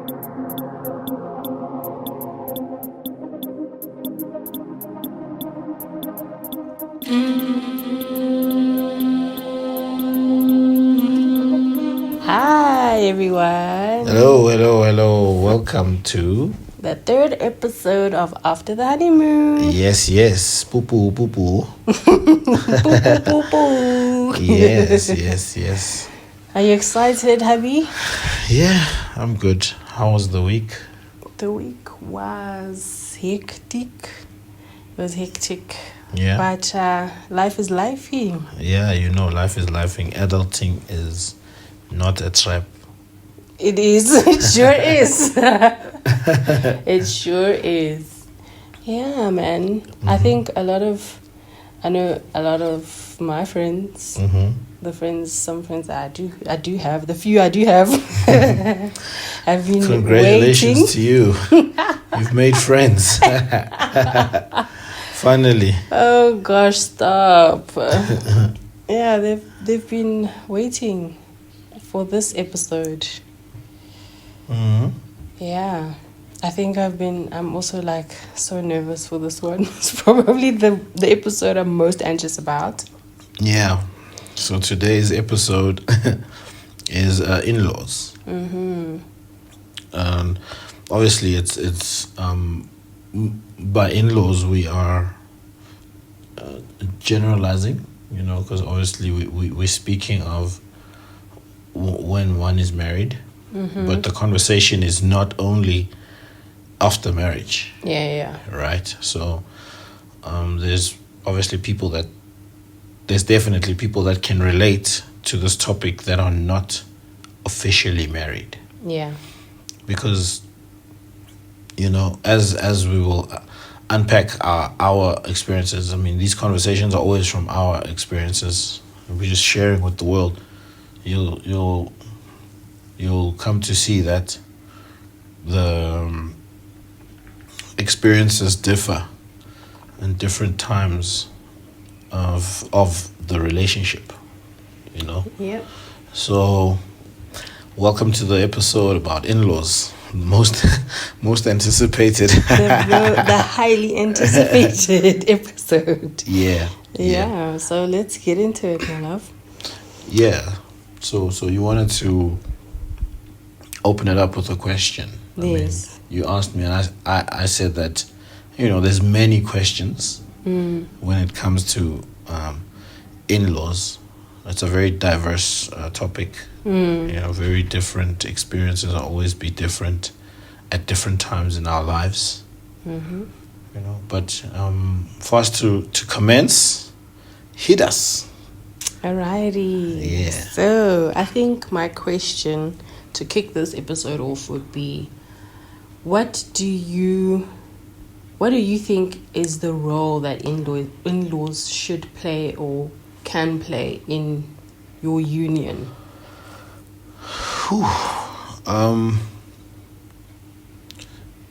Hi everyone. Hello. Welcome to The third episode of After the Honeymoon. Yes. Poo poo. Poo poo poo poo. Yes. Are you excited, hubby? Yeah, I'm good. How was the week? The week was hectic. It was hectic. Yeah. But life is lifey. Yeah, life is lifing. Adulting is not a trap. It is. It sure is. It sure is. Yeah, man. Mm-hmm. I think I know a lot of my friends, some friends I do have, the few I do have, have been Congratulations waiting. to you. You've made friends. Finally. Oh gosh, stop. Yeah, they've been waiting for this episode. Mm-hmm. Yeah. I think I'm also like so nervous for this one. It's probably the episode I'm most anxious about. Yeah. So today's episode is in-laws. Mm-hmm. And obviously it's by in-laws we are generalizing, because obviously we're speaking of when one is married, but the conversation is not only after marriage. Yeah. Right? So there's definitely people that can relate to this topic that are not officially married. Yeah. Because as we will unpack our experiences, I mean, these conversations are always from our experiences. We're just sharing with the world. You'll come to see that the experiences differ in different times of the relationship. Yep. So, welcome to the episode about in-laws. Most anticipated. The highly anticipated episode. Yeah. So let's get into it, my love. Yeah. So you wanted to open it up with a question. Yes. I mean, you asked me, and I said that, there's many questions when it comes to in-laws. It's a very diverse topic. Very different experiences will always be different at different times in our lives. But for us to commence, hit us. Alrighty. Yeah. So I think my question to kick this episode off would be, what do you think is the role that in-laws should play or can play in your union?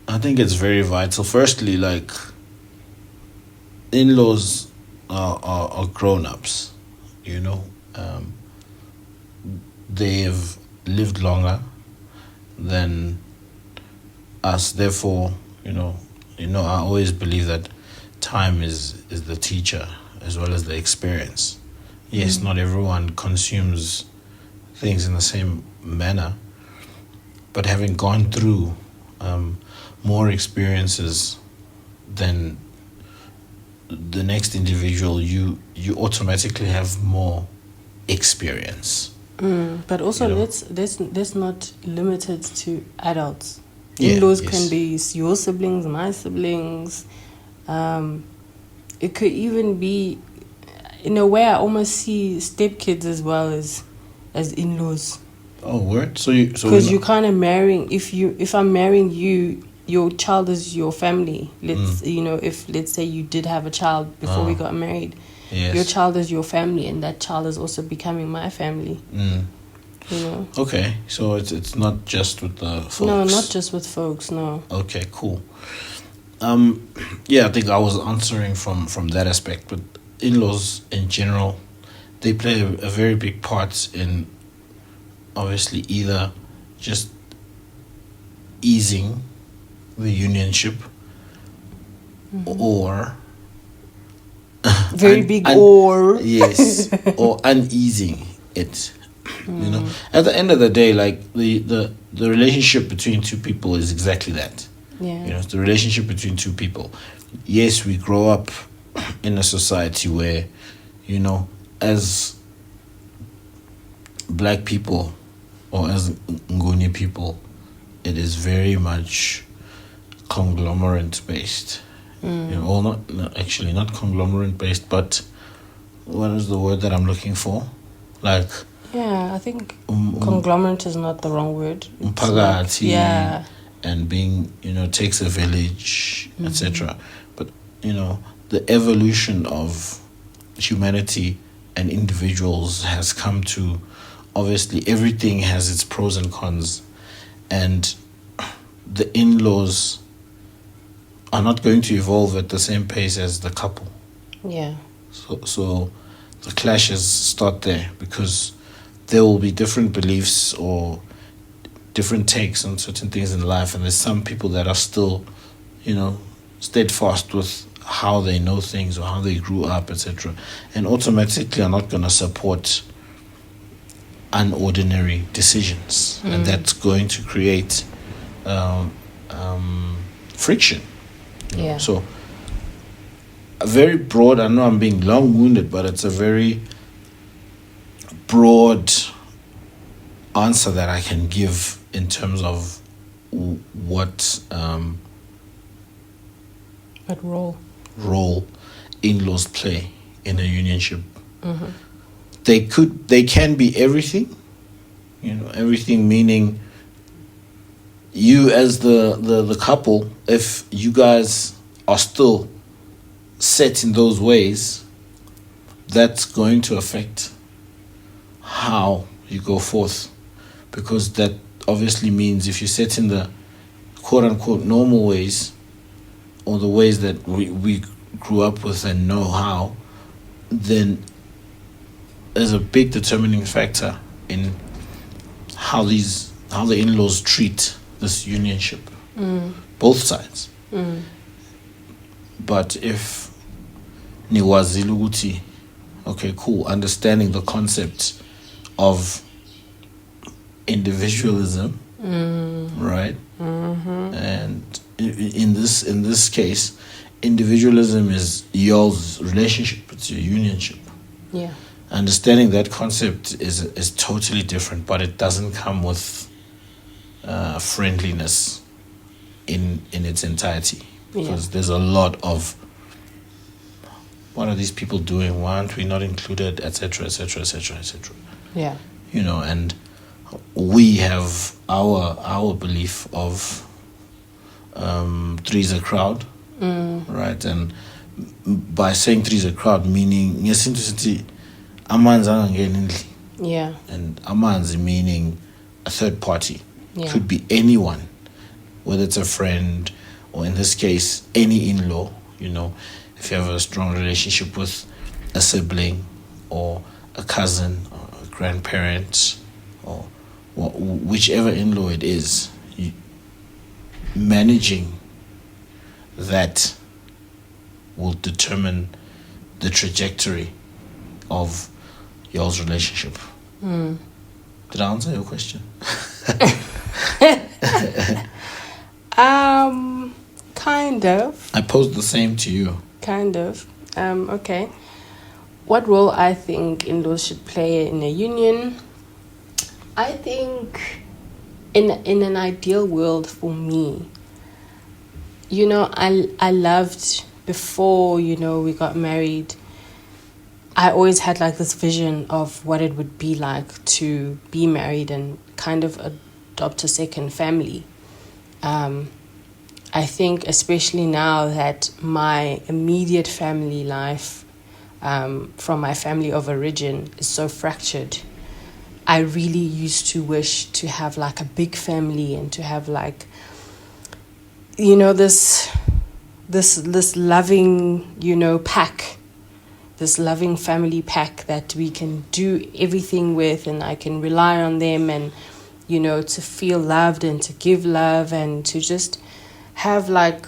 I think it's very vital. Firstly, like, in-laws are grown-ups, they've lived longer than us. Therefore, I always believe that time is the teacher as well as the experience. Yes, not everyone consumes things in the same manner, but having gone through more experiences than the next individual, you automatically have more experience. But also, let's not limit it to adults. Yeah, In-laws yes. can be your siblings, my siblings. It could even be, in a way, I almost see stepkids as well as in-laws. Oh, word. Because you're kind of marrying. If I'm marrying you, your child is your family. If let's say you did have a child before we got married, yes. your child is your family, and that child is also becoming my family. Okay, so it's not just with the folks. No, not just with folks. No. Okay, cool. I think I was answering from that aspect, but in-laws in general, they play a very big part in obviously either just easing the unionship or very big or yes, or uneasing it. You know, at the end of the day, like the relationship between two people is exactly that. Yeah. You know, it's the relationship between two people. Yes, we grow up in a society where, you know, as black people or as Nguni people, it is very much conglomerate based. You know, or not conglomerate based, but what is the word that I'm looking for? Like, yeah, I think conglomerate is not the wrong word. Mpagati, yeah, and being, you know, takes a village, etc. But, you know, the evolution of humanity and individuals has come to, obviously everything has its pros and cons, and the in-laws are not going to evolve at the same pace as the couple. Yeah. So the clashes start there because there will be different beliefs or different takes on certain things in life, and there's some people that are still, you know, steadfast with how they know things or how they grew up, etc., and automatically are not going to support unordinary decisions, and that's going to create friction. Yeah. So a very broad, I know I'm being long-winded, but it's a very broad answer that I can give in terms of what role in-laws play in a unionship. They can be everything, you know, everything meaning you as the couple, if you guys are still set in those ways, that's going to affect how you go forth, because that obviously means if you set in the quote-unquote normal ways, or the ways that we grew up with and know how, then there's a big determining factor in how the in-laws treat this unionship, both sides. But if niwazile ukuthi, okay, cool, understanding the concept of individualism, right? And in this case, individualism is y'all's relationship, it's your unionship. Yeah. Understanding that concept is totally different, but it doesn't come with friendliness in its entirety, because there's a lot of what are these people doing? Why aren't we not included? Etc. Etc. Etc. Etc. Yeah. You know, and we have our belief of three's a crowd, right? And by saying three's a crowd, meaning amanzi angangena endlini. Yeah. And amanzi meaning a third party. Yeah. Could be anyone, whether it's a friend or in this case any in-law. You know, if you have a strong relationship with a sibling or a cousin or a grandparent or whichever in-law it is, managing that will determine the trajectory of y'all's relationship. Did I answer your question? Kind of. I posed the same to you. Kind of. Okay. What role I think in-laws should play in a union? I think in an ideal world for me, you know, I loved before, you know, we got married. I always had like this vision of what it would be like to be married and kind of adopt a second family. I think especially now that my immediate family life from my family of origin is so fractured, I really used to wish to have like a big family and to have like, you know, this loving, you know, pack, this loving family pack that we can do everything with, and I can rely on them, and you know, to feel loved and to give love and to just have like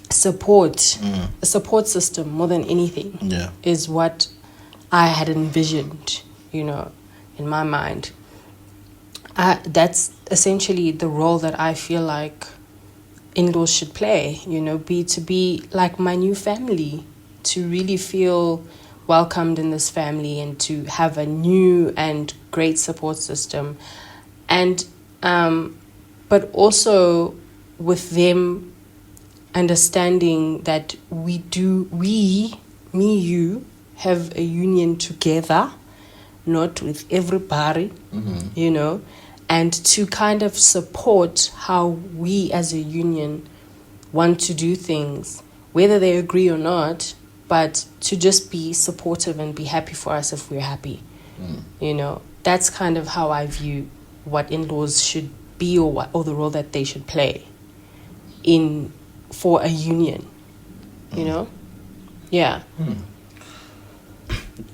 support, a support system more than anything, is what I had envisioned, you know, in my mind. That's essentially the role that I feel like in-laws should play, you know, to be like my new family, to really feel welcomed in this family and to have a new and great support system. And but also with them understanding that me, you have a union together, not with everybody, you know, and to kind of support how we as a union want to do things, whether they agree or not, but to just be supportive and be happy for us if we're happy. You know, that's kind of how I view what in-laws should be, or the role that they should play for a union, you know? Yeah.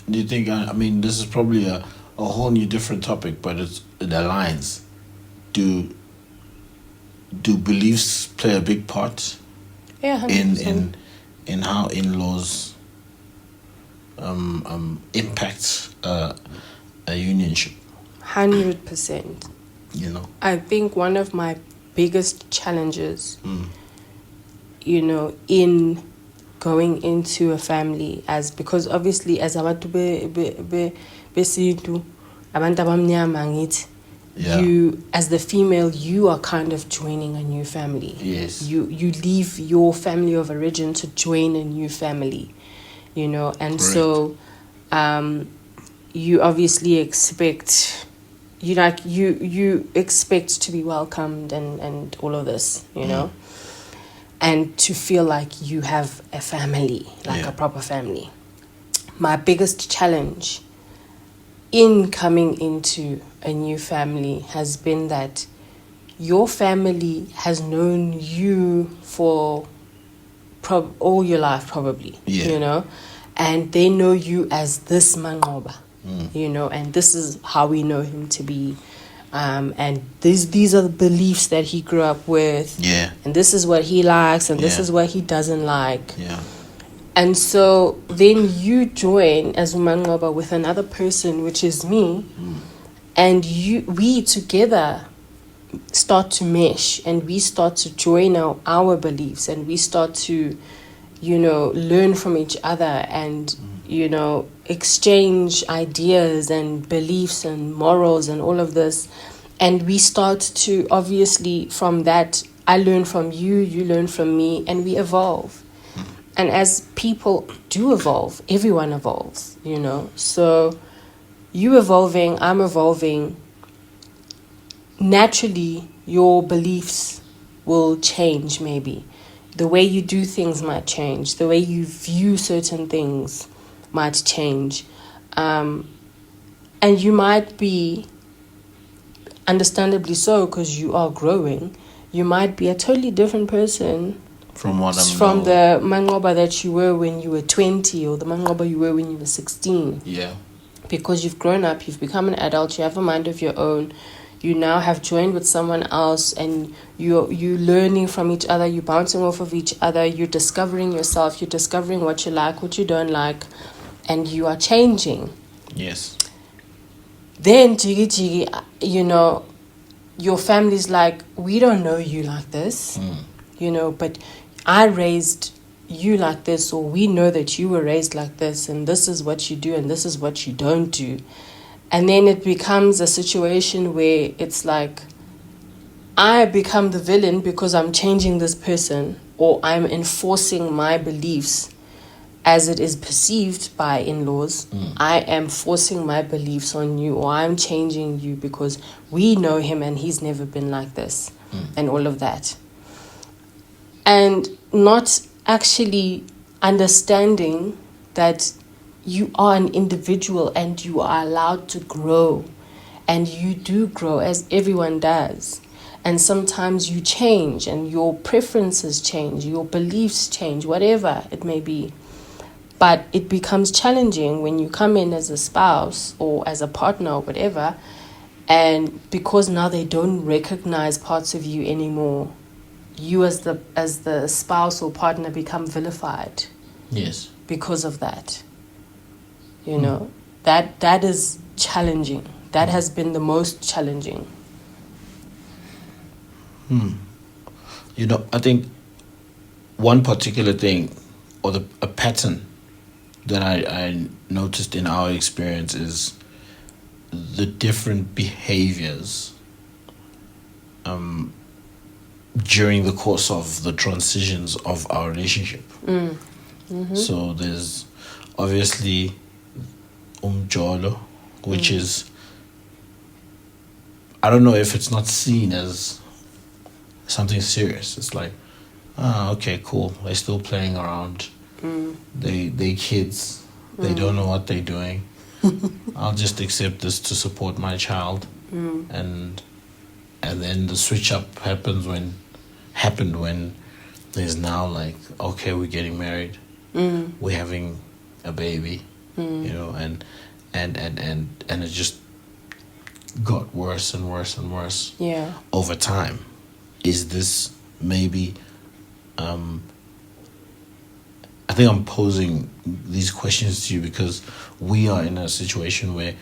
Do you think, I mean, this is probably a whole new different topic, but it aligns. Do beliefs play a big part? Yeah, 100%. in how in-laws impact a unionship? 100%. You know, I think one of my biggest challenges, you know, in going into a family, because obviously as abantu besintu, abantu abamnyama ngithi, you as the female, you are kind of joining a new family. Yes. You leave your family of origin to join a new family, you know, and Correct. so you obviously expect you expect to be welcomed and all of this, you know, and to feel like you have a family, like a proper family. My biggest challenge in coming into a new family has been that your family has known you for all your life, probably, you know, and they know you as this Mangoba, you know, and this is how we know him to be. And these are the beliefs that he grew up with. And this is what he likes and this is what he doesn't like. And so then you join as Umangoba with another person, which is me, and we together start to mesh and we start to join our beliefs and we start to, you know, learn from each other and, you know, exchange ideas and beliefs and morals and all of this. And we start to, obviously, from that, I learn from you, you learn from me, and we evolve. And as people do evolve, everyone evolves, you know. So you evolving, I'm evolving. Naturally, your beliefs will change, maybe. The way you do things might change. The way you view certain things might change. And you might be, understandably so, because you are growing, you might be a totally different person from the Mangoba that you were when you were 20 or the Mangoba you were when you were 16. Because you've grown up, you've become an adult, you have a mind of your own, you now have joined with someone else and you're learning from each other, you're bouncing off of each other, you're discovering yourself, you're discovering what you like, what you don't like, and you are changing. Then, jiggy, you know, your family's like, we don't know you like this, you know, but I raised you like this, or we know that you were raised like this, and this is what you do and this is what you don't do. And then it becomes a situation where it's like, I become the villain because I'm changing this person, or I'm enforcing my beliefs as it is perceived by in-laws. I am forcing my beliefs on you, or I'm changing you because we know him and he's never been like this, and all of that. And not actually understanding that you are an individual and you are allowed to grow, and you do grow as everyone does. And sometimes you change and your preferences change, your beliefs change, whatever it may be. But it becomes challenging when you come in as a spouse or as a partner or whatever, And because now they don't recognize parts of you anymore, you as the spouse or partner become vilified. Yes. Because of that. You know, that is challenging. That has been the most challenging. You know, I think one particular thing or a pattern that I noticed in our experience is the different behaviors during the course of the transitions of our relationship. So there's obviously umjolo, which is, I don't know if it's not seen as something serious. It's like, okay, cool. They're still playing around. They kids. They don't know what they're doing. I'll just accept this to support my child. And then the switch up happened when there's now like, okay, we're getting married. We're having a baby. You know, and it just got worse and worse and worse. Yeah. Over time. Is this maybe I think I'm posing these questions to you because we are in a situation where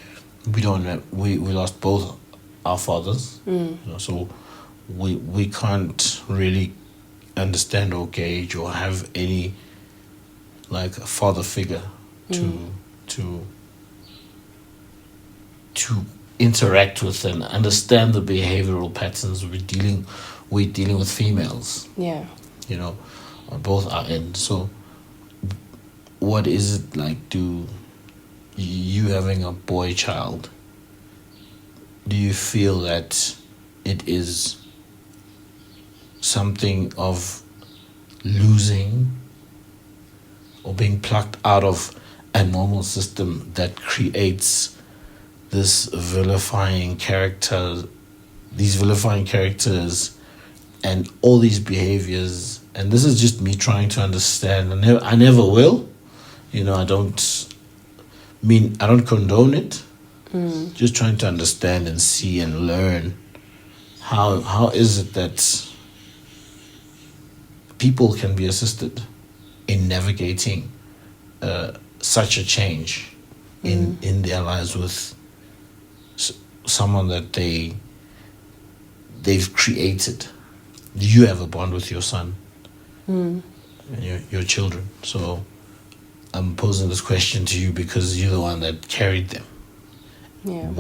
we lost both our fathers. You know, so we can't really understand or gauge or have any like a father figure to interact with and understand the behavioral patterns we're dealing with females. Yeah. You know, on both our ends. So what is it like? Do you having a boy child, do you feel that it is something of losing or being plucked out of a normal system that creates these vilifying characters and all these behaviors? And this is just me trying to understand. I never will. You know, I don't condone it. Just trying to understand and see and learn how is it that people can be assisted in navigating such a change in their lives with someone that they've created. You have a bond with your son and your children. So I'm posing this question to you because you're the one that carried them. Yeah.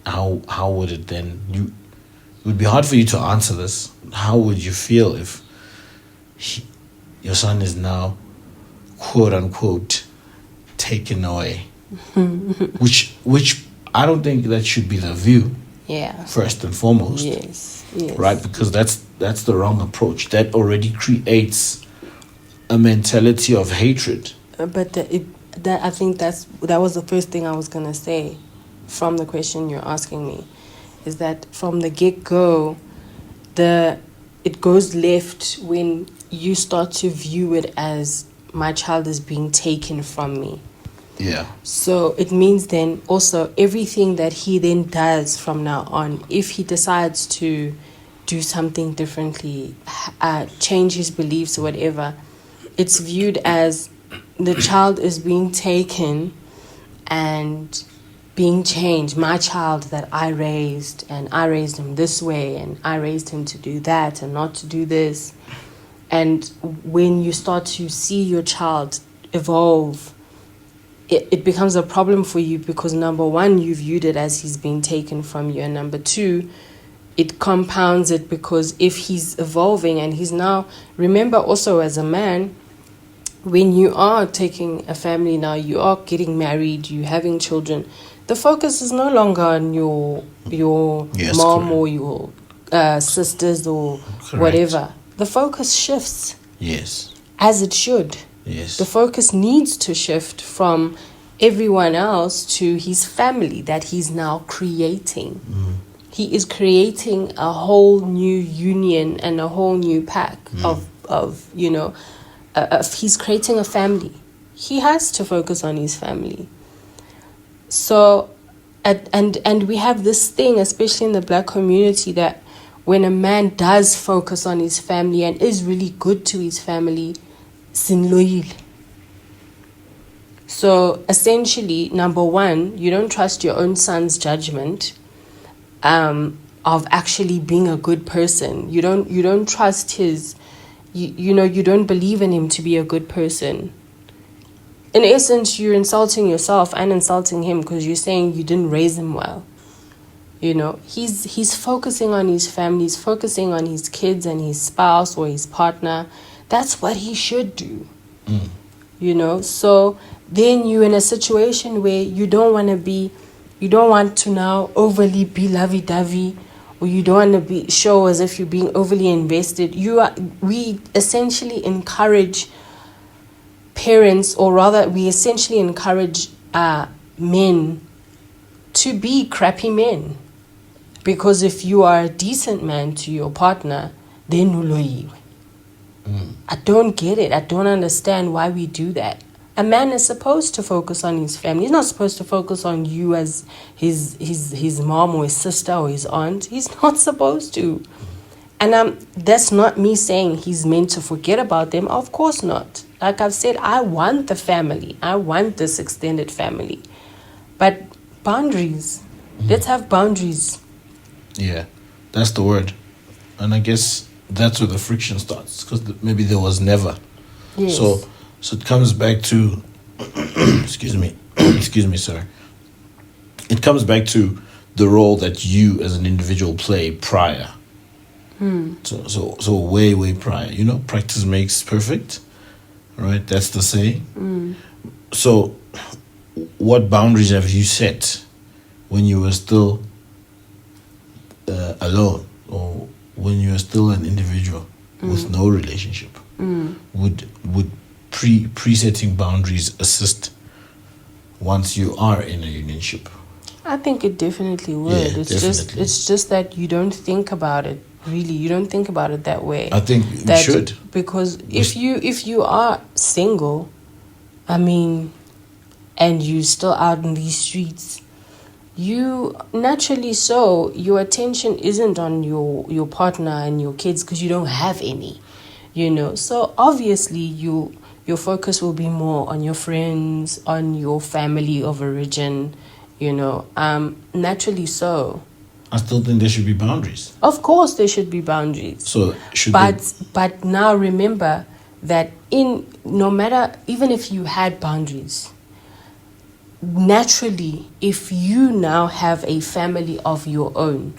How would it then? It would be hard for you to answer this. How would you feel if your son is now, quote unquote, taken away? which I don't think that should be the view. Yeah. First and foremost. Yes. Right, because that's the wrong approach. That already creates a mentality of hatred. But I think that was the first thing I was gonna say from the question you're asking me, is that from the get-go, it goes left when you start to view it as my child is being taken from me. Yeah. So it means then also everything that he then does from now on, if he decides to do something differently, change his beliefs or whatever, it's viewed as the child is being taken and being changed. My child that I raised, and I raised him this way, and I raised him to do that and not to do this. And when you start to see your child evolve, it becomes a problem for you because number one, you viewed it as he's being taken from you, and number two, it compounds it because if he's evolving and he's now, remember also as a man, when you are taking a family now, you are getting married, you're having children, the focus is no longer on your Yes, mom correct. or your sisters or Correct. whatever. The focus shifts. Yes. As it should. Yes. The focus needs to shift from everyone else to his family that he's now creating. He is creating a whole new union and a whole new pack of he's creating a family. He has to focus on his family. So and we have this thing, especially in the black community, that when a man does focus on his family and is really good to his family, sinloyile. So essentially, number one, you don't trust your own son's judgment of actually being a good person. You don't trust his, you don't believe in him to be a good person. In essence, you're insulting yourself and insulting him because you're saying you didn't raise him well. He's focusing on his family, he's focusing on his kids and his spouse or his partner. That's what he should do. So then you're in a situation where you don't want to now overly be lovey-dovey, or you don't want to show as if you're being overly invested. We essentially encourage parents, or rather we essentially encourage men to be crappy men. Because if you are a decent man to your partner, then uloyiwe. I don't get it. I don't understand why we do that. A man is supposed to focus on his family. He's not supposed to focus on you as his mom or his sister or his aunt. He's not supposed to. And that's not me saying he's meant to forget about them. Of course not. Like I've said, I want the family. I want this extended family. But boundaries. Let's have boundaries. Yeah, that's the word. And I guess that's where the friction starts, because maybe there was never. Yes. So it comes back to, excuse me, sorry. It comes back to the role that you as an individual play prior. So way prior. Practice makes perfect, right? That's the saying. So what boundaries have you set when you were still alone, or when you are still an individual with no relationship? Would presetting boundaries assist once you are in a unionship? I think it definitely would. Yeah, It's just that you don't think about it. Really, you don't think about it that way. I think we should, because if you are single, and you still out in these streets, you naturally, so your attention isn't on your partner and your kids because you don't have any, so obviously your focus will be more on your friends, on your family of origin, naturally. So I still think there should be boundaries. Of course there should be boundaries. So but now remember that even if you had boundaries, naturally, if you now have a family of your own,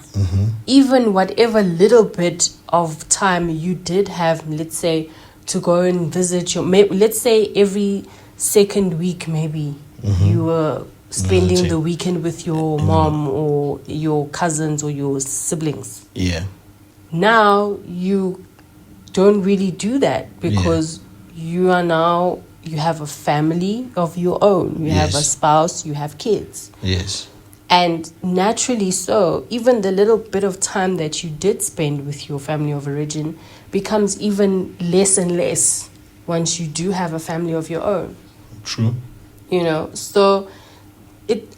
even whatever little bit of time you did have, let's say, to go and visit let's say every second week, maybe you were spending the weekend with your mom or your cousins or your siblings. Yeah. Now you don't really do that because you have a family of your own. You have a spouse, you have kids. Yes. And naturally so, even the little bit of time that you did spend with your family of origin becomes even less and less once you do have a family of your own. True. So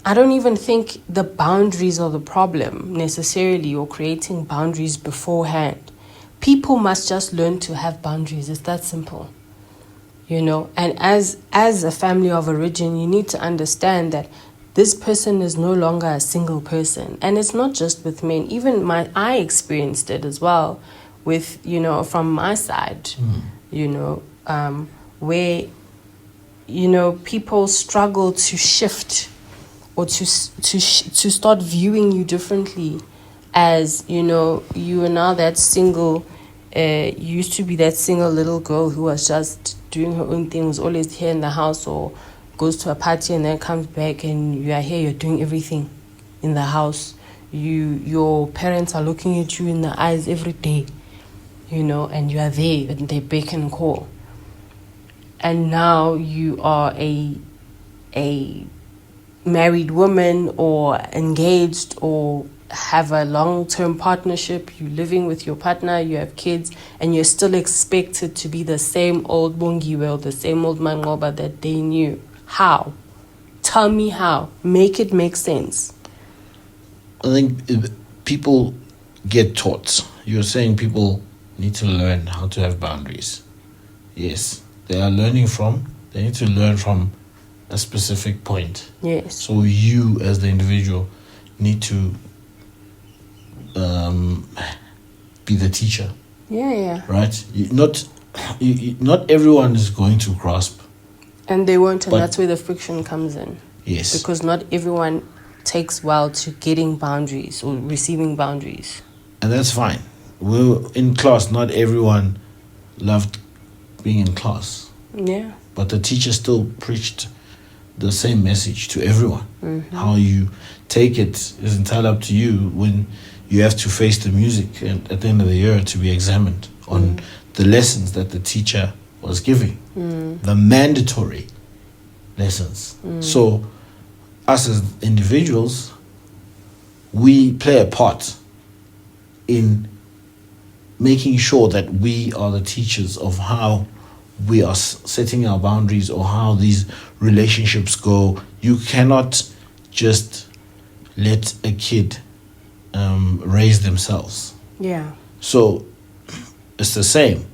I don't even think the boundaries are the problem necessarily, or creating boundaries beforehand. People must just learn to have boundaries. It's that simple. And as a family of origin, you need to understand that this person is no longer a single person. And it's not just with men. Even I experienced it as well with, from my side, where, people struggle to shift or to start viewing you differently as, you are now that single, you used to be that single little girl who was just doing her own thing, was always here in the house or goes to a party and then comes back, and you are here, you're doing everything in the house. Your parents are looking at you in the eyes every day, and you are there and they beck and call. And now you are a married woman or engaged or have a long-term partnership, you're living with your partner, you have kids, and you're still expected to be the same old Bongiwe, the same old Mangoba that they knew. How? Tell me how. Make it make sense. I think people get taught. You're saying people need to learn how to have boundaries. Yes, they need to learn from a specific point. Yes. So you, as the individual, need to be the teacher. Yeah. Right? Not everyone is going to grasp. And they won't, and that's where the friction comes in. Yes. Because not everyone takes well to getting boundaries or receiving boundaries. And that's fine. In class, not everyone loved being in class. Yeah. But the teacher still preached the same message to everyone. Mm-hmm. How you take it is entirely up to you when you have to face the music at the end of the year to be examined on the lessons that the teacher was giving. The mandatory lessons. So us as individuals, we play a part in making sure that we are the teachers of how we are setting our boundaries or how these relationships go. You cannot just let a kid raise themselves. Yeah. So it's the same.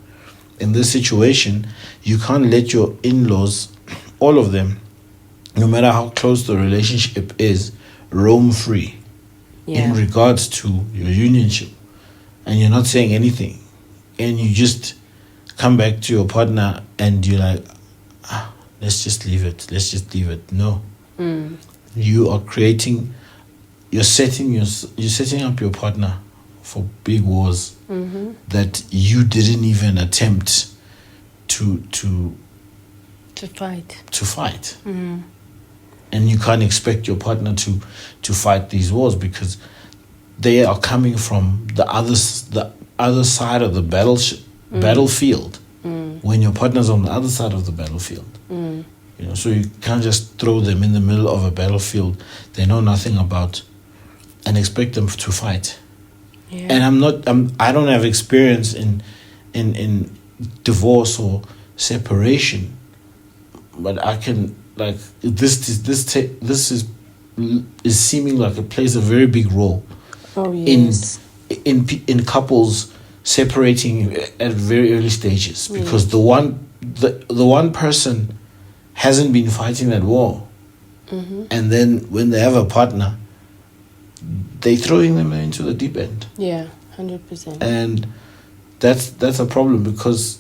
In this situation, you can't let your in-laws, all of them, no matter how close the relationship is, roam free in regards to your unionship. And you're not saying anything. And you just come back to your partner and you're like, let's just leave it. No. You are you're setting up your partner for big wars that you didn't even attempt to fight. And you can't expect your partner to fight these wars because they are coming from the other side of the battlefield. When your partner's on the other side of the battlefield, so you can't just throw them in the middle of a battlefield they know nothing about and expect them to fight. And I don't have experience in divorce or separation, but I can, like, this is seeming like it plays a very big role in couples separating at very early stages because the one person hasn't been fighting that war, and then when they have a partner, they're throwing them into the deep end. 100%. And that's a problem because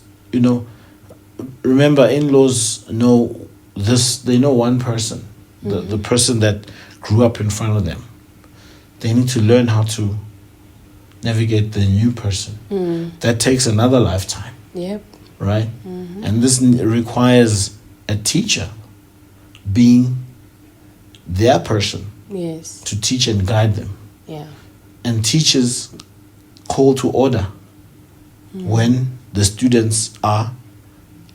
remember, in-laws know this. They know one person, the person that grew up in front of them. They need to learn how to navigate the new person. That takes another lifetime. Yep. Right? And this requires a teacher being their person. Yes. To teach and guide them. Yeah. And teachers call to order when the students are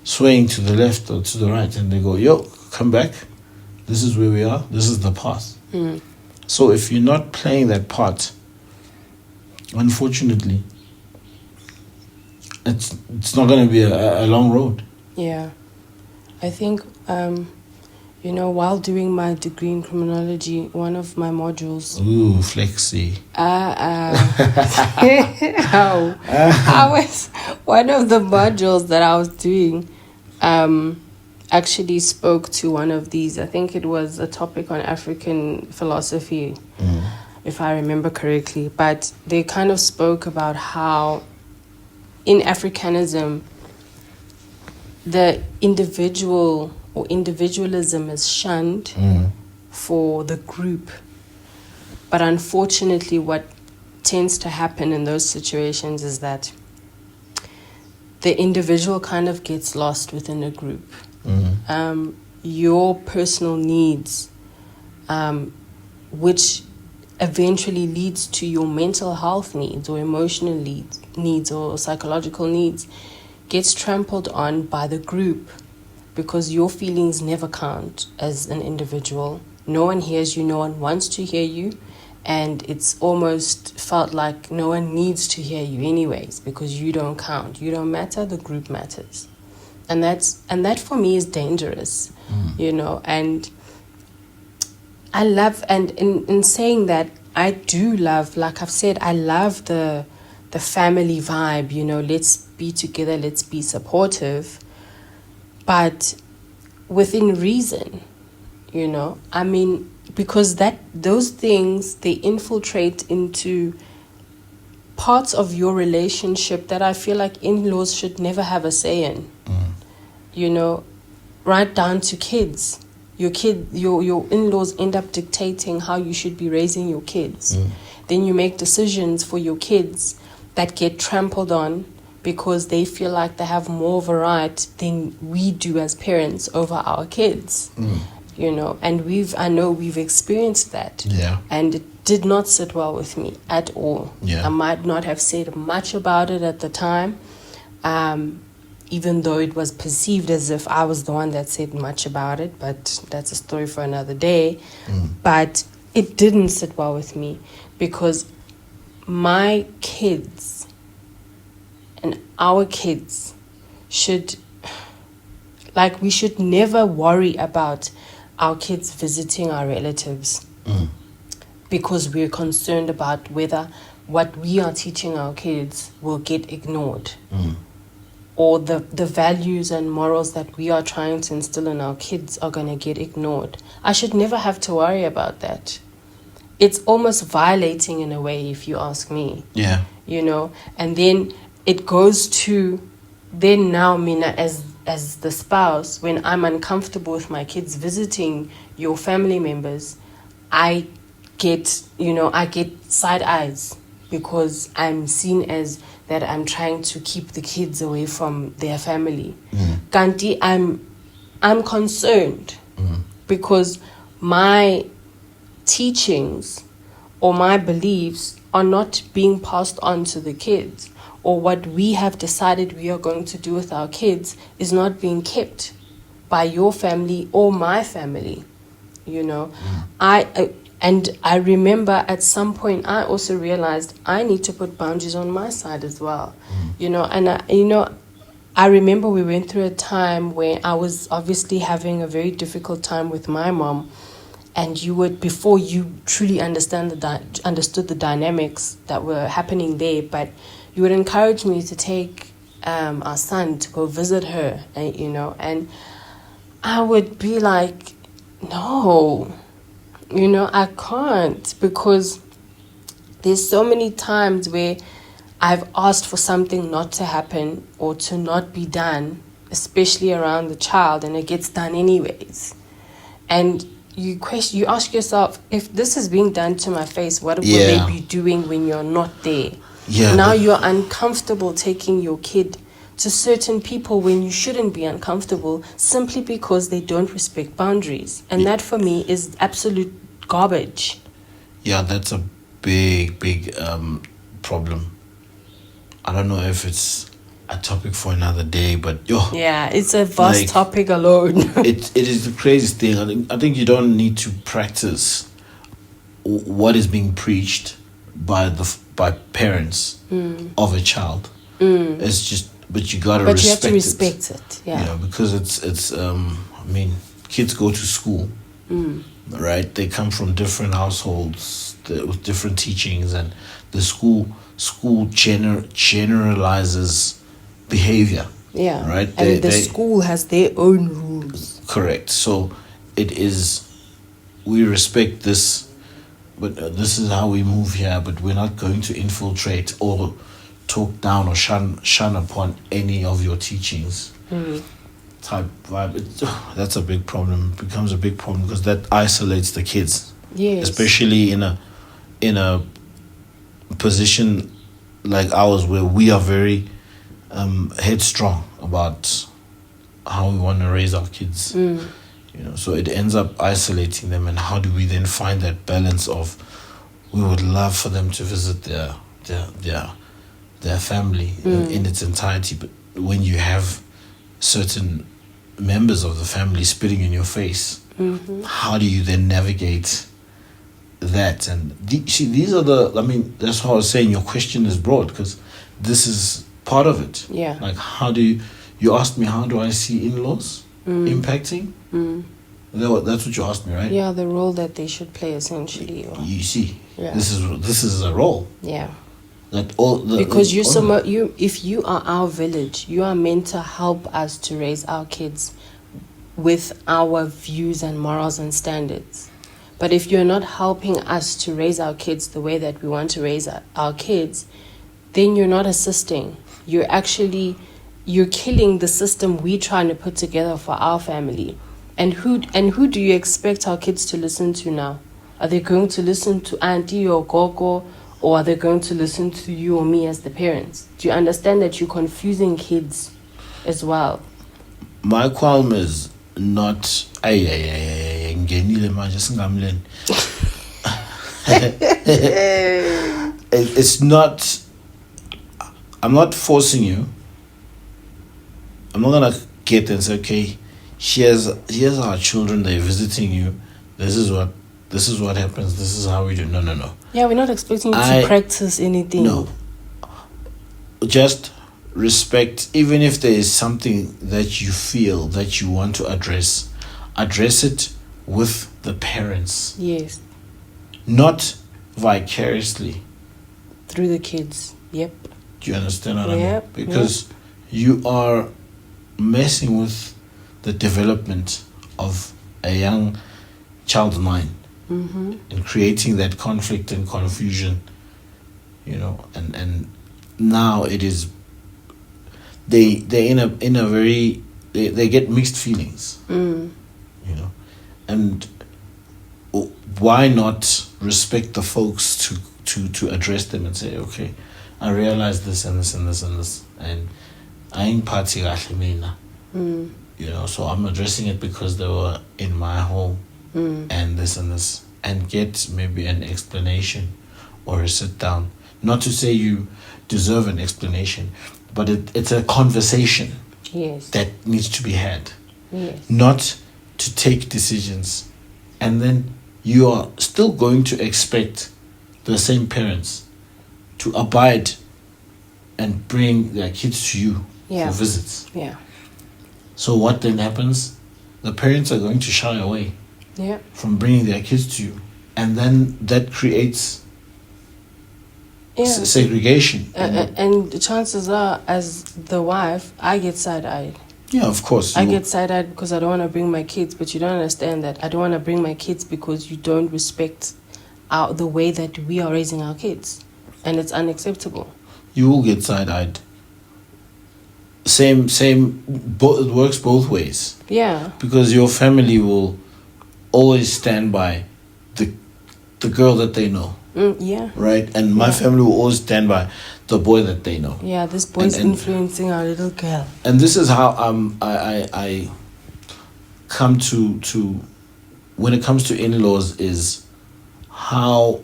swaying to the left or to the right, and they go, yo, come back. This is where we are. This is the path. So if you're not playing that part, unfortunately, it's not going to be a long road. Yeah. I think, while doing my degree in criminology, one of my modules... Ooh, flexi. One of the modules that I was doing actually spoke to one of these. I think it was a topic on African philosophy, if I remember correctly. But they kind of spoke about how in Africanism, the individual or individualism is shunned for the group. But unfortunately, what tends to happen in those situations is that the individual kind of gets lost within a group. Your personal needs, which eventually leads to your mental health needs or emotional needs or psychological needs, gets trampled on by the group because your feelings never count as an individual. No one hears you, no one wants to hear you, and it's almost felt like no one needs to hear you anyways because you don't count. You don't matter, the group matters. And that for me is dangerous, and I love, and in saying that, I do love, like I've said, I love the family vibe, you know, let's be together, let's be supportive, but within reason, you know. I mean, because those things, they infiltrate into parts of your relationship that I feel like in-laws should never have a say in. You know, right down to kids. Your in-laws end up dictating how you should be raising your kids. Then you make decisions for your kids that get trampled on because they feel like they have more of a right than we do as parents over our kids. You know, and I know we've experienced that. Yeah. And it did not sit well with me at all. Yeah. I might not have said much about it at the time, even though it was perceived as if I was the one that said much about it, but that's a story for another day. But it didn't sit well with me because my kids and our kids we should never worry about our kids visiting our relatives because we're concerned about whether what we are teaching our kids will get ignored. Or the values and morals that we are trying to instill in our kids are going to get ignored. I should never have to worry about that. It's almost violating in a way, if you ask me. Yeah. You know, and then it goes to, then now, Mina, as the spouse, when I'm uncomfortable with my kids visiting your family members, I get side eyes because I'm seen as that I'm trying to keep the kids away from their family. Kanti, I'm concerned because my teachings or my beliefs are not being passed on to the kids, or what we have decided we are going to do with our kids is not being kept by your family or my family, you know. I remember at some point I also realized I need to put boundaries on my side as well, you know. And I remember we went through a time where I was obviously having a very difficult time with my mom, and before you truly understood the dynamics that were happening there, but you would encourage me to take our son to go visit her, you know, and I would be like, no, you know, I can't, because there's so many times where I've asked for something not to happen or to not be done, especially around the child, and it gets done anyways. And you ask yourself, if this is being done to my face, what will they be doing when you're not there? Now you're uncomfortable taking your kid to certain people when you shouldn't be uncomfortable, simply because they don't respect boundaries. And that for me is absolute garbage. Yeah, that's a big problem. I don't know if it's a topic for another day, but yeah, it's a vast topic alone. it is the craziest thing. I think you don't need to practice what is being preached by parents of a child. It's just, but you gotta respect it. But you have to respect it. Yeah, because it's I mean, kids go to school, right? They come from different households with different teachings, and the school generalizes behavior. Yeah, right. And the school has their own rules. Correct. So it is. We respect this. But this is how we move here, but we're not going to infiltrate or talk down or shun upon any of your teachings type vibe. That's a big problem. It becomes a big problem because that isolates the kids. Yes. Especially in a position like ours where we are very headstrong about how we want to raise our kids. You know, so it ends up isolating them, and how do we then find that balance of, we would love for them to visit their family in its entirety, but when you have certain members of the family spitting in your face, how do you then navigate that? And these are that's how I was saying your question is broad, because this is part of it. Yeah. Like, you asked me, how do I see in-laws impacting? That's what you asked me, right? Yeah, the role that they should play essentially. You see, Yeah. this is a role Yeah. that all the Because all- if you are our village, you are meant to help us to raise our kids with our views and morals and standards. But if you're not helping us to raise our kids the way that we want to raise our kids, then you're not assisting. You're killing the system we're trying to put together for our family. And who do you expect our kids to listen to now? Are they going to listen to auntie or gogo, or are they going to listen to you or me as the parents? Do you understand that you're confusing kids as well? my qualm is not ngenile manje singamleni. It's not. I'm not forcing you. I'm not gonna get and say, okay, here's our children. They're visiting you. This is what happens. This is how we do. No. Yeah, we're not expecting you to practice anything. No. Just respect. Even if there is something that you feel that you want to address it with the parents. Yes. Not vicariously. Through the kids. Yep. Do you understand what I mean? Yep. Because you are messing with the development of a young child's mind. Mm-hmm. And creating that conflict and confusion, and now it is they're in a very they get mixed feelings, and why not respect the folks to address them and say, okay, I realize this and this and this and this, and I ain't party mina, so I'm addressing it because they were in my home. And this, and get maybe an explanation or a sit down. Not to say you deserve an explanation, but it's a conversation that needs to be had. Yes. Not to take decisions. And then you are still going to expect the same parents to abide and bring their kids to you for visits. Yeah. So what then happens? The parents are going to shy away. Yeah. From bringing their kids to you, and then that creates segregation. And the chances are, as the wife, I get side-eyed. Yeah, of course. I get side-eyed because I don't want to bring my kids, but you don't understand that I don't want to bring my kids because you don't respect the way that we are raising our kids, and it's unacceptable. You will get side-eyed. Same. It works both ways. Yeah. Because your family will always stand by the girl that they know. Yeah. Right? And my family will always stand by the boy that they know. Yeah, this boy's influencing our little girl. And this is how I come to when it comes to in-laws is how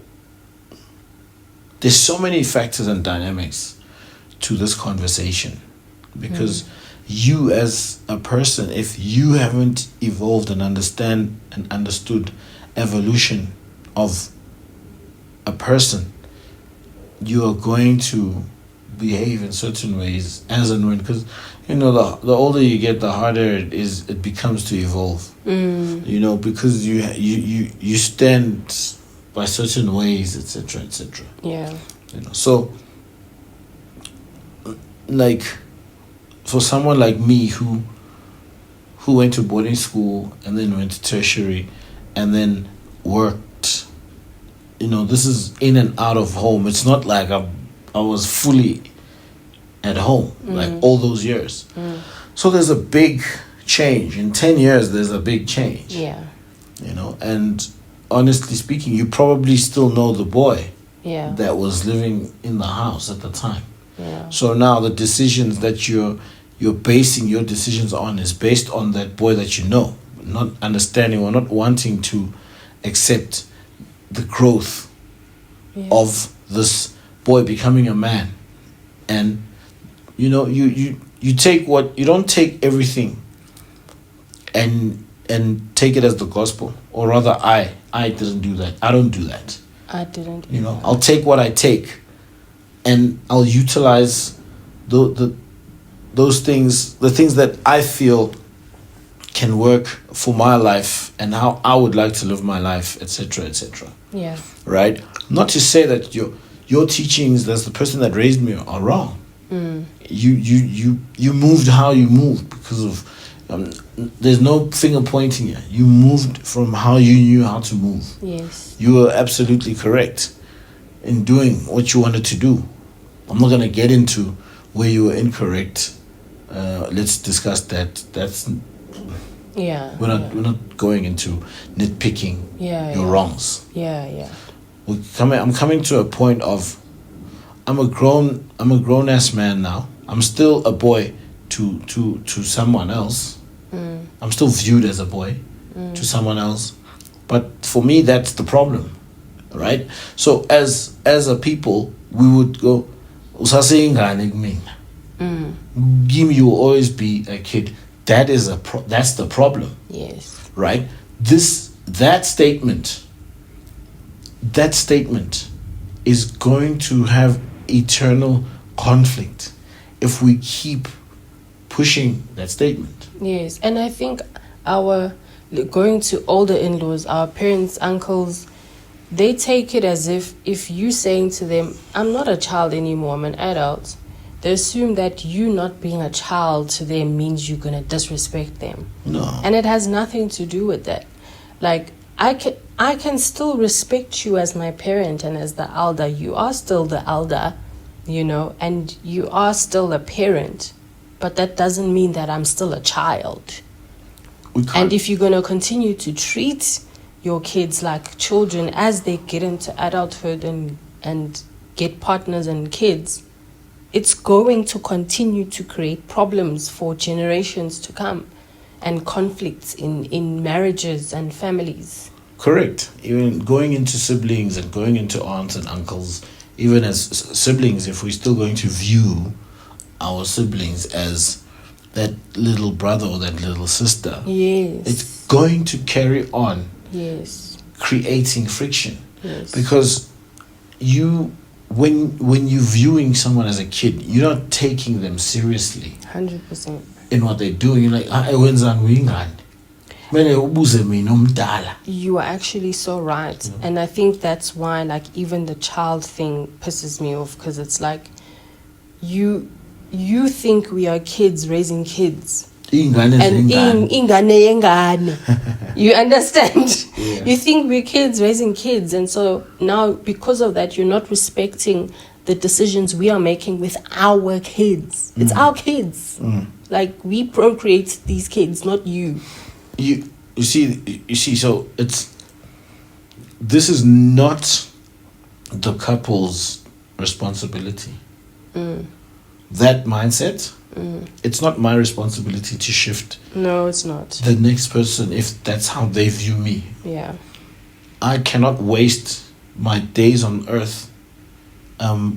there's so many factors and dynamics to this conversation. Because you as a person, if you haven't evolved and understood evolution of a person, you are going to behave in certain ways as and when, because the older you get, the harder it becomes to evolve. Because you stand by certain ways, etc. Yeah. So like for someone like me who went to boarding school and then went to tertiary and then worked, this is in and out of home. It's not like I was fully at home like all those years. So there's a big change. In 10 years, there's a big change. Yeah. And honestly speaking, you probably still know the boy that was living in the house at the time. Yeah. So now the decisions that you're basing your decisions on is based on that boy that you know, not understanding or not wanting to accept the growth of this boy becoming a man. And you take you don't take everything and take it as the gospel, or rather I didn't do that. I don't do that. I didn't. I'll take what I take, and I'll utilize those things, the things that I feel can work for my life and how I would like to live my life, etc., etc. Yeah. Right? Not to say that your teachings as the person that raised me are wrong. You moved how you moved because of there's no finger pointing here. You moved from how you knew how to move. Yes. You were absolutely correct in doing what you wanted to do. I'm not gonna get into where you were incorrect. Let's discuss that. That's we're not going into nitpicking your wrongs. Yeah. I'm coming to a point of I'm a grown ass man now. I'm still a boy to someone else. I'm still viewed as a boy to someone else. But for me that's the problem. Right? So as a people we would go Give you will always be a kid. That's the problem. Yes. Right? That statement is going to have eternal conflict if we keep pushing that statement. Yes, and I think going to older in-laws, our parents, uncles, they take it as if you saying to them, I'm not a child anymore, I'm an adult. They assume that you not being a child to them means you're going to disrespect them. No. And it has nothing to do with that. Like, I can still respect you as my parent and as the elder. You are still the elder, and you are still a parent. But that doesn't mean that I'm still a child. And if you're going to continue to treat your kids like children as they get into adulthood and get partners and kids, it's going to continue to create problems for generations to come and conflicts in marriages and families. Correct. Even going into siblings and going into aunts and uncles, even as siblings, if we're still going to view our siblings as that little brother or that little sister, yes, it's going to carry on, yes, creating friction. Yes. Because when you're viewing someone as a kid, you're not taking them seriously 100% in what they're doing. You're like, you are actually so right. Yeah. And I think that's why, like, even the child thing pisses me off, because it's like you think we are kids raising kids. And you understand? Yeah. You think we're kids raising kids, and so now because of that you're not respecting the decisions we are making with our kids. It's our kids. Like, we procreate these kids, not you. You see, so this is not the couple's responsibility. That mindset, it's not my responsibility to shift. No, it's not. The next person, if that's how they view me. Yeah. I cannot waste my days on earth. I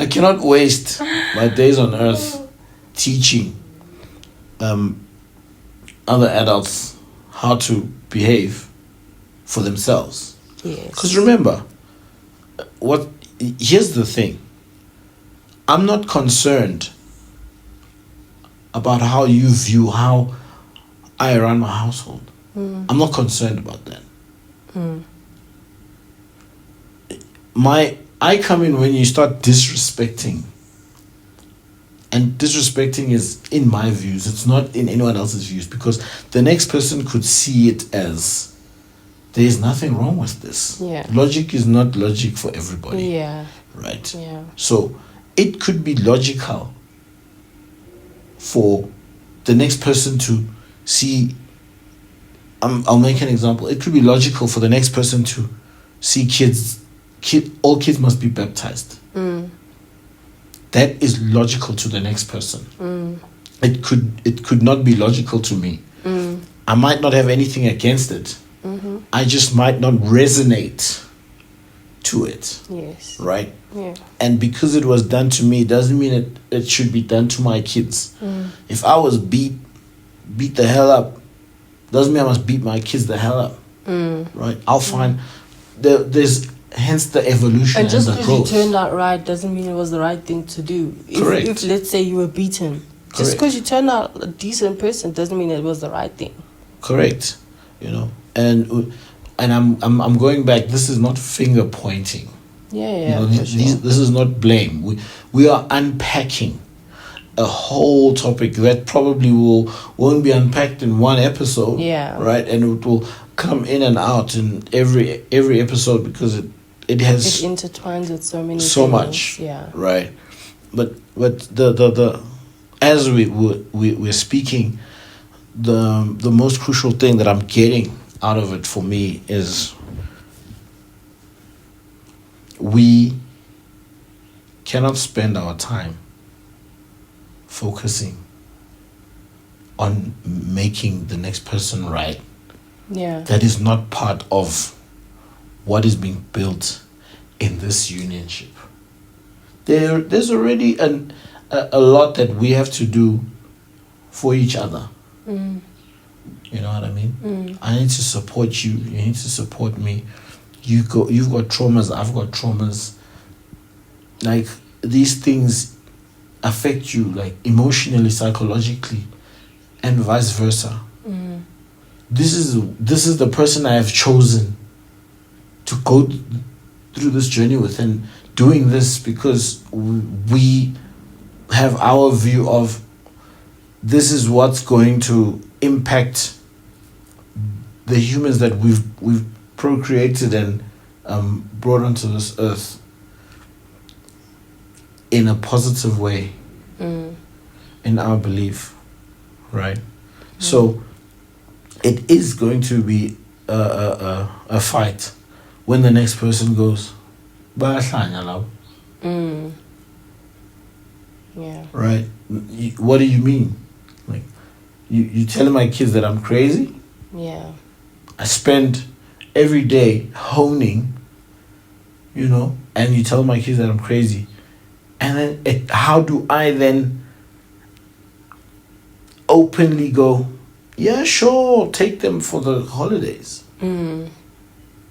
cannot waste my days on earth teaching other adults how to behave for themselves. Yes. Because remember, here's the thing. I'm not concerned about how you view how I run my household. I'm not concerned about that. I come in when you start disrespecting. And disrespecting is in my views. It's not in anyone else's views, because the next person could see it as there's nothing wrong with this. Yeah. Logic is not logic for everybody. Yeah. Right? Yeah. So it could be logical for the next person to see. I'll make an example. It could be logical for the next person to see all kids must be baptized. That is logical to the next person. It could not be logical to me. I might not have anything against it. I just might not resonate to it. Yes. Right? Yeah. And because it was done to me, doesn't mean it should be done to my kids. If I was beat the hell up, doesn't mean I must beat my kids the hell up. Right? I'll find there's hence the evolution And just the because you growth. turned out right doesn't mean it was the right thing to do. Correct. If let's say you were beaten, just Correct. because you turned out a decent person doesn't mean it was the right thing. Correct. You know, and I'm going back. This is not finger pointing. Yeah, You know, for sure. this is not blame. We are unpacking a whole topic that probably won't be unpacked in one episode. Yeah. Right, and it will come in and out in every episode because it has It intertwines with so many so things. much. Yeah. Right, but the as we're speaking, the most crucial thing that I'm getting out of it for me is we cannot spend our time focusing on making the next person right. Yeah. That is not part of what is being built in this unionship. There's already a lot that we have to do for each other. Mm. You know what I mean? Mm. I need to support you. You need to support me. You've got traumas. I've got traumas. Like these things affect you, like emotionally, psychologically, and vice versa. Mm. This is the person I have chosen to go through this journey with, and doing this because we have our view of this is what's going to impact the humans that we've procreated and brought onto this earth in a positive way. Mm. In our belief, right? So it is going to be a fight when the next person goes, "Bayahlanya lawo." Mm. Yeah. Right? What do you mean? Like, you telling my kids that I'm crazy? Yeah. I spend every day honing, you know, and you tell my kids that I'm crazy. And then how do I then openly go, yeah, sure, take them for the holidays? Mm.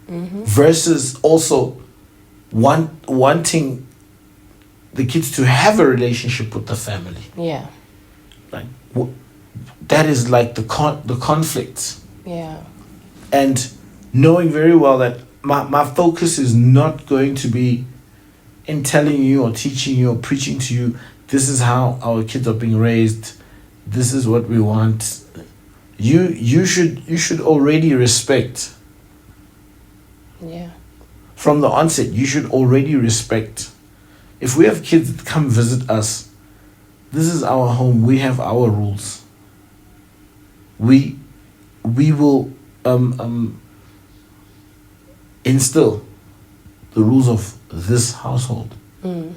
Mm-hmm. Versus also wanting the kids to have a relationship with the family. Yeah. Like, that is like the conflict. Yeah. And knowing very well that my focus is not going to be in telling you or teaching you or preaching to you, this is how our kids are being raised, this is what we want. You should already respect. Yeah. From the onset, you should already respect. If we have kids that come visit us, this is our home, we have our rules. We will instill the rules of this household. Mm.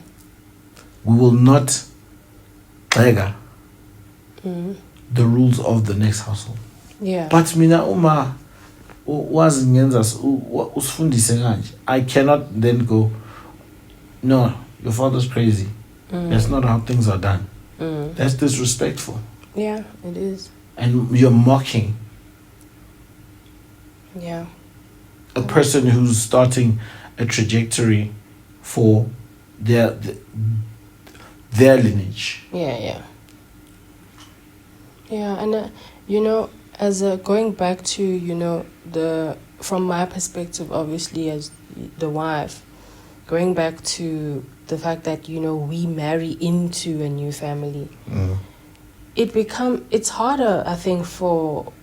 We will not trigger Mm. the rules of the next household. Yeah. But mina uma wazi ngenza usifundise kanje, I cannot then go, no, your father's crazy. That's not how things are done. That's disrespectful. Yeah, it is. And you're mocking Yeah. a person who's starting a trajectory for their lineage. Yeah. And you know, as going back to, you know, from my perspective, obviously as the wife, going back to the fact that, you know, we marry into a new family, it's harder, I think, for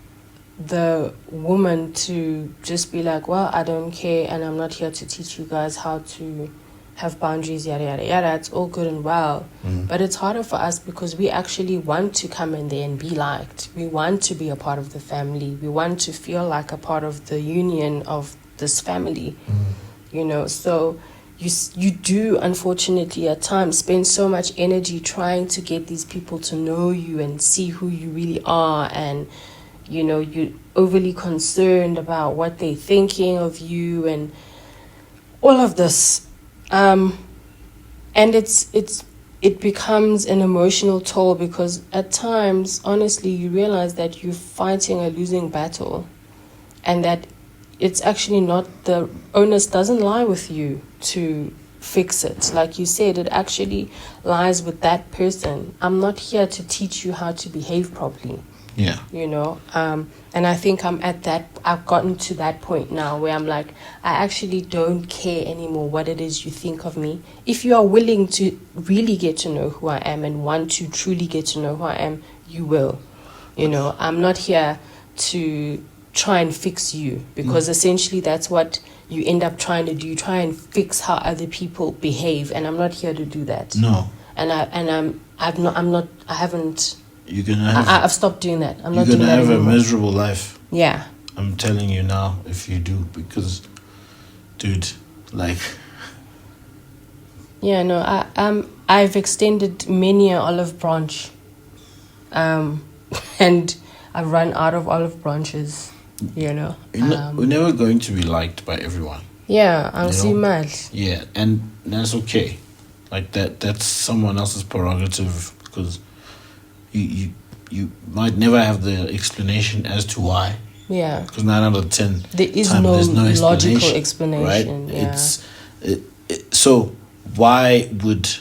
the woman to just be like, well, I don't care and I'm not here to teach you guys how to have boundaries, yada yada yada. It's all good and well, but it's harder for us because we actually want to come in there and be liked. We want to be a part of the family. We want to feel like a part of the union of this family, you know. So you do, unfortunately, at times spend so much energy trying to get these people to know you and see who you really are, and you know, you're overly concerned about what they're thinking of you and all of this. And it becomes an emotional toll because at times, honestly, you realize that you're fighting a losing battle and that it's actually not, the onus doesn't lie with you to fix it. Like you said, it actually lies with that person. I'm not here to teach you how to behave properly. Yeah. You know, and I think I've gotten to that point now where I'm like, I actually don't care anymore what it is you think of me. If you are willing to really get to know who I am and want to truly get to know who I am, you will. You know, I'm not here to try and fix you, because essentially that's what you end up trying to do. You try and fix how other people behave, and I'm not here to do that. No. You're gonna have. I've stopped doing that. I'm not You're doing gonna that have anymore. a miserable life. Yeah. I'm telling you now, if you do, because, dude, like. Yeah, no, I've extended many an olive branch, and I've run out of olive branches. You know. We're never going to be liked by everyone. Yeah, I'll see mal. Yeah, and that's okay. Like that's someone else's prerogative, because you might never have the explanation as to why. Yeah. Because 9 out of 10 there's no logical explanation. right? Yeah. So why would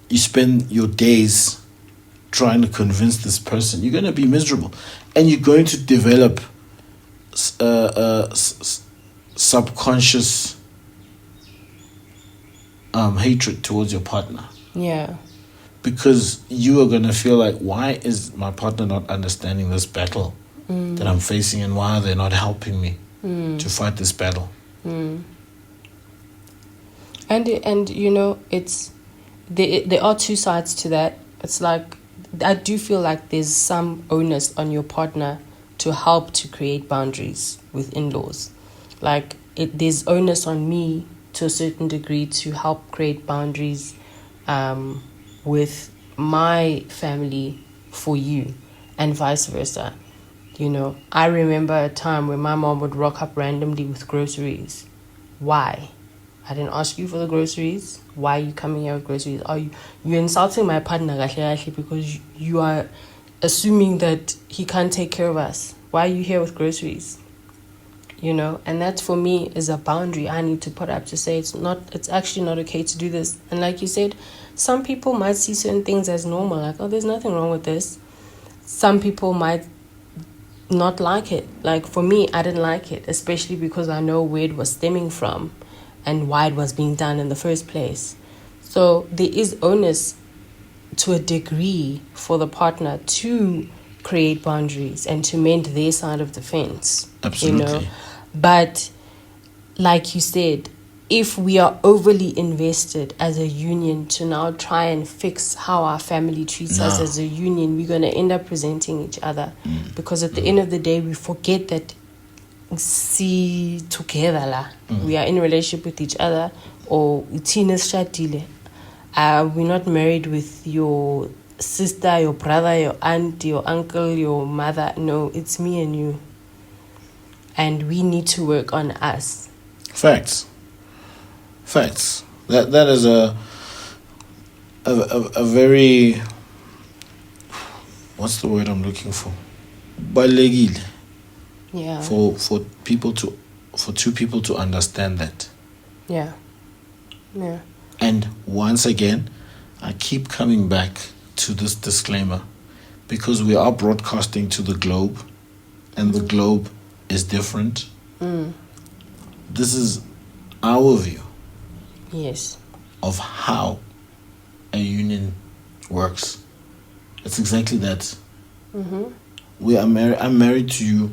you spend your days trying to convince this person? You're going to be miserable, and you're going to develop subconscious hatred towards your partner. Yeah. Because you are going to feel like, why is my partner not understanding this battle that I'm facing, and why are they not helping me to fight this battle? And you know, it's there are two sides to that. It's like, I do feel like there's some onus on your partner to help to create boundaries with in-laws. Like, there's onus on me to a certain degree to help create boundaries with my family for you, and vice versa. You know, I remember a time when my mom would rock up randomly with groceries. Why? I didn't ask you for the groceries. Why are you coming here with groceries? Are you insulting my partner because you are assuming that he can't take care of us? Why are you here with groceries? You know, and that for me is a boundary I need to put up, to say it's actually not okay to do this. And like you said, some people might see certain things as normal, like, oh, there's nothing wrong with this. Some people might not like it. Like, for me, I didn't like it, especially because I know where it was stemming from and why it was being done in the first place. So there is onus to a degree for the partner to create boundaries and to mend their side of the fence. Absolutely. You know? But like you said, if we are overly invested as a union to now try and fix how our family treats us as a union, we're going to end up resenting each other. Because at the end of the day, we forget that together we are in a relationship with each other, or we're not married with your sister, your brother, your aunt, your uncle, your mother. No, it's me and you. And we need to work on us. Facts. That is a very, what's the word I'm looking for? Ballegile. Yeah. For two people to understand that. Yeah. And once again, I keep coming back to this disclaimer, because we are broadcasting to the globe, and the globe is different. This is our view. Yes. Of how a union works. It's exactly that. We are married. I'm married to you.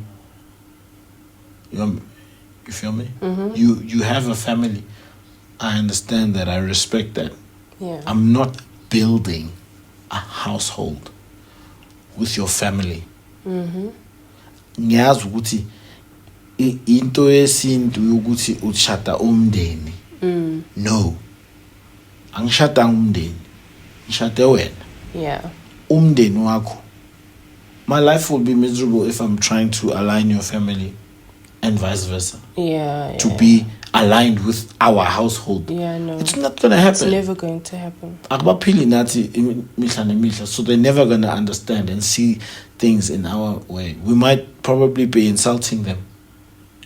You feel me? You have a family. I understand that. I respect that. Yeah. I'm not building a household with your family. Ngiyazi ukuthi into yesintu ukuthi ushada umndeni. No. Angishada umndeni. Ngishade wena. Yeah. Umndeni wakho. My life will be miserable if I'm trying to align your family and vice versa. Yeah. To be aligned with our household. Yeah, no. It's not going to happen. It's never going to happen. So they're never going to understand and see things in our way. We might probably be insulting them.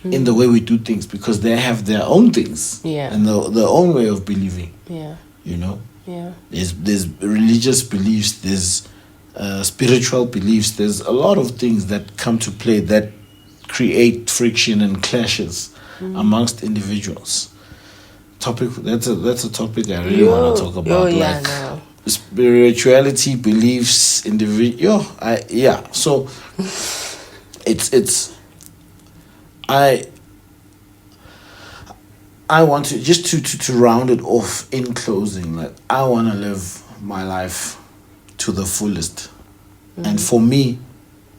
in the way we do things, because they have their own things, and their own way of believing. You know, there's religious beliefs, there's spiritual beliefs, there's a lot of things that come to play that create friction and clashes amongst individuals. That's a topic I really want to talk about. Spirituality, beliefs, individual. So it's I want to just to round it off in closing. Like, I want to live my life to the fullest, and for me,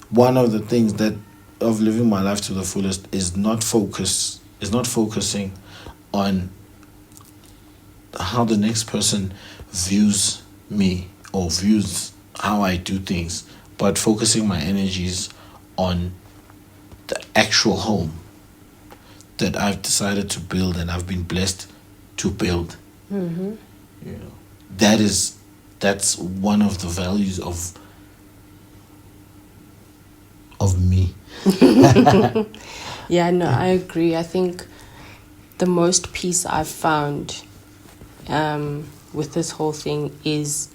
one of the things that of living my life to the fullest is not focusing on how the next person views me or views how I do things, but focusing my energies on the actual home that I've decided to build and I've been blessed to build. You know, that's one of the values of me. I agree. I think the most peace I've found with this whole thing is,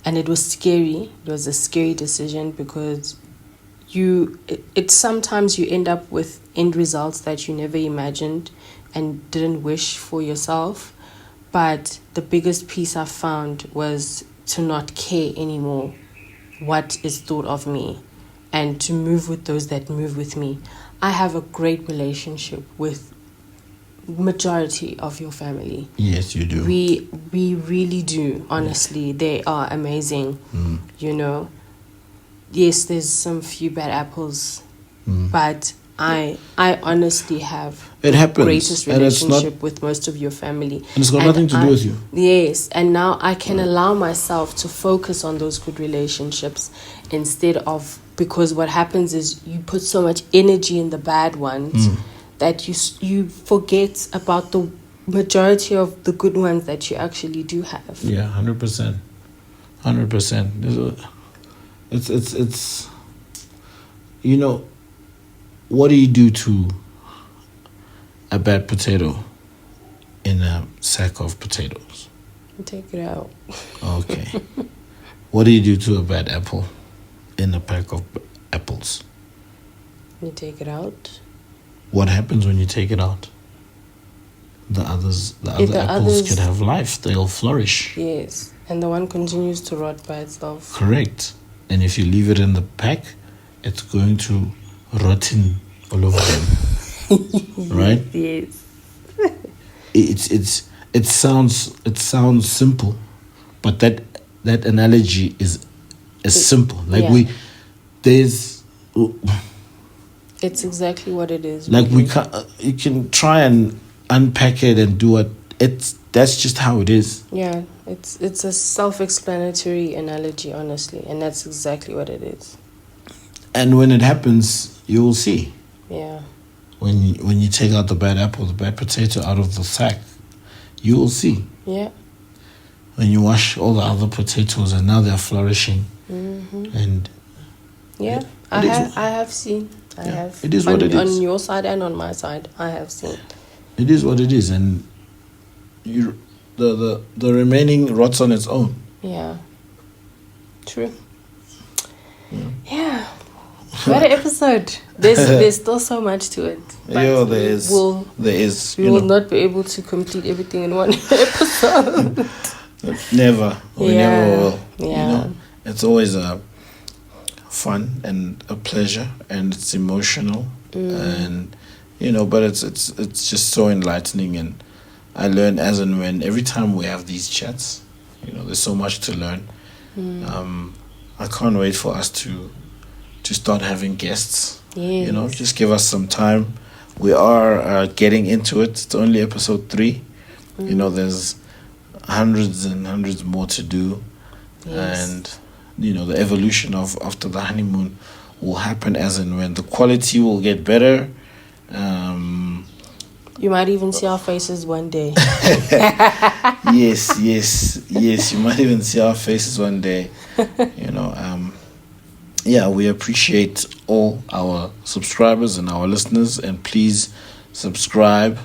and it was scary, it was a scary decision, because it's sometimes you end up with end results that you never imagined and didn't wish for yourself. But the biggest peace I found was to not care anymore what is thought of me, and to move with those that move with me. I have a great relationship with majority of your family. Yes, you do. We really do, honestly. They are amazing. You know, yes, there's some few bad apples, but I honestly have the greatest relationship with most of your family. And it's got nothing to do with you. Yes, and now I can allow myself to focus on those good relationships instead of, because what happens is you put so much energy in the bad ones that you forget about the majority of the good ones that you actually do have. Yeah, 100%. 100%. It's you know, what do you do to a bad potato in a sack of potatoes? You take it out. Okay. What do you do to a bad apple in a pack of apples? You take it out. What happens when you take it out? The other apples can have life. They'll flourish. Yes. And the one continues to rot by itself. Correct. And if you leave it in the pack, it's going to rotten all over them. Right? Yes. It sounds simple, but that analogy is simple. Like it's exactly what it is. Like we can you can try and unpack it and do that's just how it is. Yeah, it's a self-explanatory analogy, honestly, and that's exactly what it is. And when it happens, you will see. Yeah. When you take out the bad apple, the bad potato out of the sack, you will see. Yeah. When you wash all the other potatoes and now they're flourishing. And yeah, I have seen. I have. It is what it is. On your side and on my side, I have seen. It is what it is, and the remaining rots on its own. Yeah. True. Yeah. What an episode. There's still so much to it. Yeah, there is. We will not be able to complete everything in one episode. Never. We never will. Yeah. You know, it's always a fun and a pleasure, and it's emotional, and but it's just so enlightening, and I learn as and when every time we have these chats. There's so much to learn. I can't wait for us to start having guests. Yes. Just give us some time. We are getting into it. It's only episode 3. There's hundreds and hundreds more to do. Yes. And the evolution of after the honeymoon will happen as and when. The quality will get better. You might even see our faces one day. Yes. You might even see our faces one day. We appreciate all our subscribers and our listeners, and please subscribe,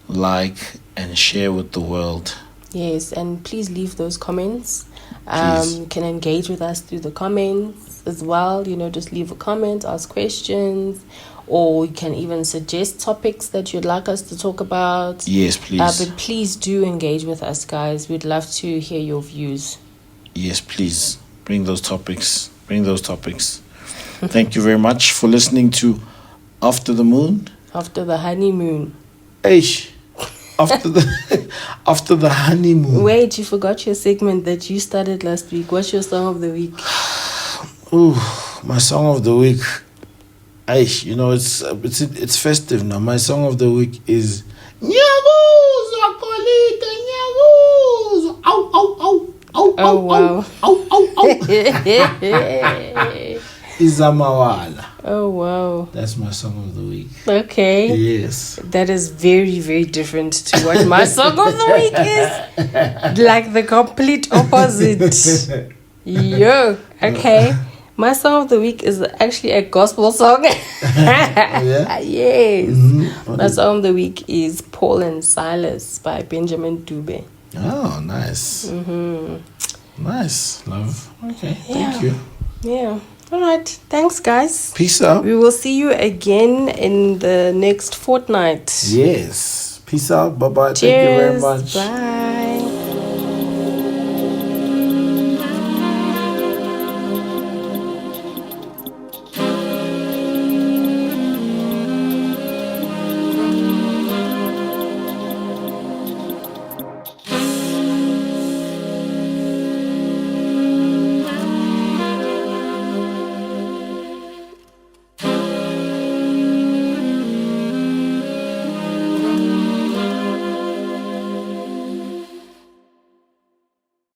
like, and share with the world. Yes, and please leave those comments. Please. You can engage with us through the comments as well. Just leave a comment, ask questions, or you can even suggest topics that you'd like us to talk about. Yes, please. But please do engage with us, guys. We'd love to hear your views. Yes, please. Bring those topics. Thank you very much for listening to After the Moon. After the honeymoon. Eish. After the honeymoon. Wait, you forgot your segment that you started last week. What's your song of the week? Ooh, my song of the week. Aish, it's festive now. My song of the week is Nyaguzo Kolita Nyaguzo. Ow ow ow ow Oh, wow. ow ow ow. Izamawala. Oh, wow. That's my song of the week. Okay. Yes. That is very, very different to what my song of the week is. Like the complete opposite. Yo. Okay. My song of the week is actually a gospel song. Yeah? Yes. Mm-hmm. My song of the week is Paul and Silas by Benjamin Dube. Oh, nice. Mm-hmm. Nice, love. Okay, Yeah. thank you. Yeah. All right. Thanks, guys. Peace out. We will see you again in the next fortnight. Yes. Peace out. Bye-bye. Cheers. Thank you very much. Bye.